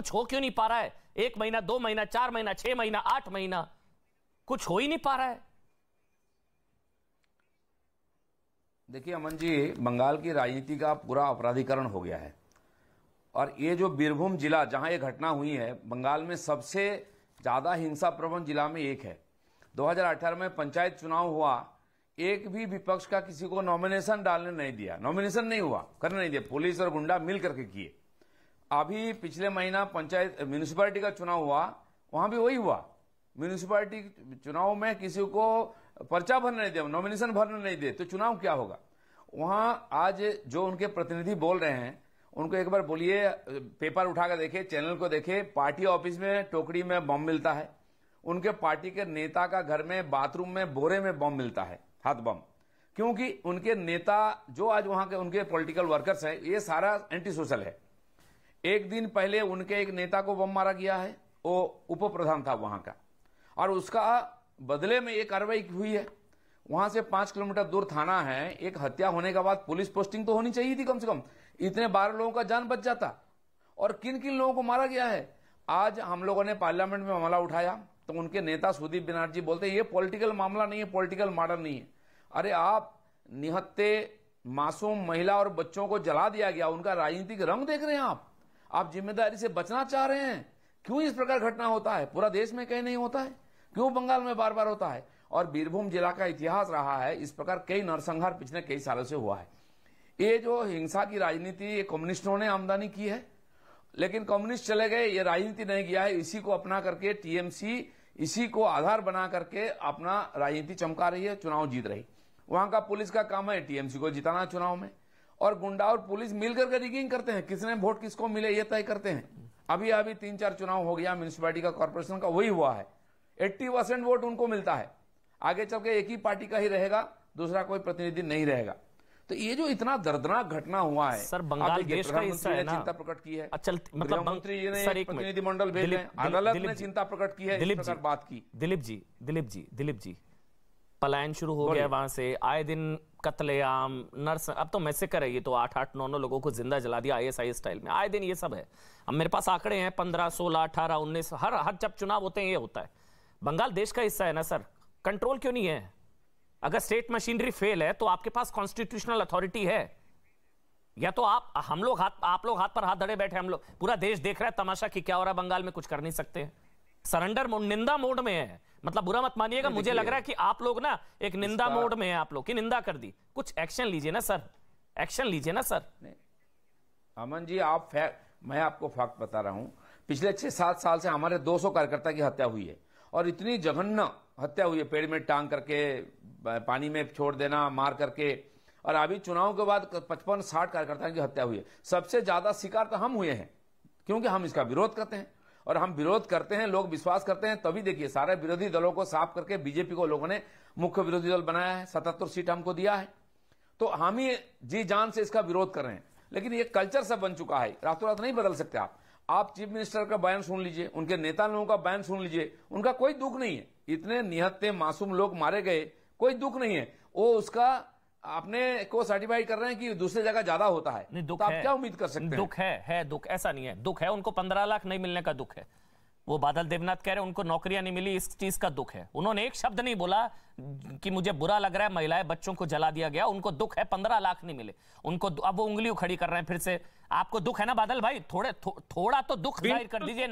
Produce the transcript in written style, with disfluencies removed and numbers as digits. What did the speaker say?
कुछ हो क्यों नहीं पा रहा है? 1 महीना, 2 महीना, 4 महीना, 6 महीना, 8 महीना, कुछ हो ही नहीं पा रहा है। देखिए अमन जी, बंगाल की राजनीति का पूरा अपराधीकरण हो गया है। और ये जो बीरभूम जिला जहां ये घटना हुई है, बंगाल में सबसे ज्यादा हिंसा प्रवण जिला में एक है। 2018 में पंचायत चुनाव हुआ, एक भी विपक्ष का किसी को नॉमिनेशन डालने नहीं दिया, नॉमिनेशन नहीं हुआ, करने नहीं दिया, पुलिस और गुंडा मिल करके किए। अभी पिछले महीना पंचायत म्यूनिसिपैलिटी का चुनाव हुआ, वहां भी वही हुआ। म्यूनिसिपैलिटी चुनाव में किसी को पर्चा भरने नहीं दिया, नॉमिनेशन भरने नहीं दिए, तो चुनाव क्या होगा? वहां आज जो उनके प्रतिनिधि बोल रहे हैं, उनको एक बार बोलिए, पेपर उठा कर देखे, चैनल को देखे, पार्टी ऑफिस में टोकरी में बम मिलता है, उनके पार्टी के नेता का घर में बाथरूम में बोरे में बम मिलता है, हाथ बम। क्योंकि उनके नेता जो आज वहां के उनके पॉलिटिकल वर्कर्स हैं, ये सारा एंटी सोशल है। एक दिन पहले उनके एक नेता को बम मारा गया है, वो उप प्रधान था वहां का, और उसका बदले में एक कार्रवाई हुई है। वहां से 5 किलोमीटर दूर थाना है। एक हत्या होने के बाद पुलिस पोस्टिंग तो होनी चाहिए थी कम से कम, इतने 12 लोगों का जान बच जाता। और किन किन लोगों को मारा गया है? आज हम लोगों ने पार्लियामेंट में मामला उठाया तो उनके नेता सुदीप बनर्जी बोलते ये पॉलिटिकल मामला नहीं है, पॉलिटिकल मर्डर नहीं है। अरे आप निहत्ते मासूम महिला और बच्चों को जला दिया गया, उनका राजनीतिक रंग देख रहे हैं आप जिम्मेदारी से बचना चाह रहे हैं। क्यों इस प्रकार घटना होता है? पूरा देश में कहीं नहीं होता है, क्यों बंगाल में बार बार होता है? और बीरभूम जिला का इतिहास रहा है, इस प्रकार कई नरसंहार पिछले कई सालों से हुआ है। ये जो हिंसा की राजनीति कम्युनिस्टों ने आमदनी की है, लेकिन कम्युनिस्ट चले गए, ये राजनीति नहीं किया है। इसी को अपना करके टीएमसी इसी को आधार बना करके अपना राजनीति चमका रही है, चुनाव जीत रही। वहां का पुलिस का काम है टीएमसी को जिताना चुनाव में, और गुंडा और पुलिस मिलकर के रिगिंग करते हैं, किसने वोट किसको मिले ये तय करते हैं। अभी 3-4 चुनाव हो गया, म्यूनिसिपैलिटी का, कॉर्पोरेशन का, वही हुआ है। 80% वोट उनको मिलता है। आगे चल के एक ही पार्टी का ही रहेगा, दूसरा कोई प्रतिनिधि नहीं रहेगा। तो ये जो इतना दर्दनाक घटना हुआ है सर, बंगाल देश का हिस्सा है ना, चिंता प्रकट की है। अच्छा, मतलब मंत्री जी ने प्रतिनिधिमंडल भेजे, अदालत ने चिंता प्रकट की है, इस प्रकार बात की। दिलीप जी, पलायन शुरू हो गया वहां से, आए दिन कत्लेआम, नर्स, अब तो मैसेकर है, ये तो 8-8, 9-9 लोगों को जिंदा जला दिया ISI स्टाइल में, आए दिन ये सब है। अब मेरे पास आंकड़े हैं, 15, 16, 18, 19, हर जब चुनाव होते हैं ये होता है। बंगाल देश का हिस्सा है ना सर, कंट्रोल क्यों नहीं है? अगर स्टेट मशीनरी फेल है तो आपके पास कॉन्स्टिट्यूशनल अथॉरिटी है, या तो आप लोग हाथ पर हाथ धरे बैठे, हम लोग, पूरा देश देख रहा है तमाशा कि क्या हो रहा है बंगाल में, कुछ कर नहीं सकते। सरेंडर मोड, निंदा मोड में है। मतलब बुरा मत मानिएगा, मुझे लग रहा है कि आप लोग ना एक निंदा मोड में है, आप लोग की निंदा कर दी। कुछ एक्शन लीजिए ना सर, एक्शन लीजिए ना सर। अमन जी, मैं आपको फैक्ट बता रहा हूं, पिछले 6-7 साल से हमारे 200 कार्यकर्ता की हत्या हुई है, और इतनी जघन्य हत्या हुई है, पेड़ में टांग करके, पानी में छोड़ देना, मार करके। और अभी चुनाव के बाद 55-60 कार्यकर्ताओं की हत्या हुई है। सबसे ज्यादा शिकार तो हम हुए हैं, क्योंकि हम इसका विरोध करते हैं, और हम विरोध करते हैं, लोग विश्वास करते हैं। तभी देखिए, सारे विरोधी दलों को साफ करके बीजेपी को लोगों ने मुख्य विरोधी दल बनाया है, 77 सीट हमको दिया है। तो हम ही जी जान से इसका विरोध कर रहे हैं। लेकिन ये कल्चर सब बन चुका है, रातों रात नहीं बदल सकते आप। आप चीफ मिनिस्टर का बयान सुन लीजिए, उनके नेता लोगों का बयान सुन लीजिए, उनका कोई दुख नहीं है। इतने निहत्ते मासूम लोग मारे गए, कोई दुख नहीं है। वो उसका अपने को सर्टिफाई कर रहे हैं कि दूसरी जगह ज्यादा होता है। नहीं, दुख तो आप है, क्या उम्मीद कर सकते हैं? दुख है, दुख ऐसा नहीं है, दुख है। उनको 15 लाख नहीं मिलने का दुख है। वो बादल देवनाथ कह रहे हैं उनको नौकरियां नहीं मिली, इस चीज का दुख है। उन्होंने एक शब्द नहीं बोला कि मुझे बुरा लग रहा है महिलाएं बच्चों को जला दिया गया। उनको दुख है 15 लाख नहीं मिले उनको। अब वो उंगली खड़ी कर रहे हैं फिर से। आपको दुख है ना बादल भाई, थोड़ा तो दुख जाहिर कर दीजिए।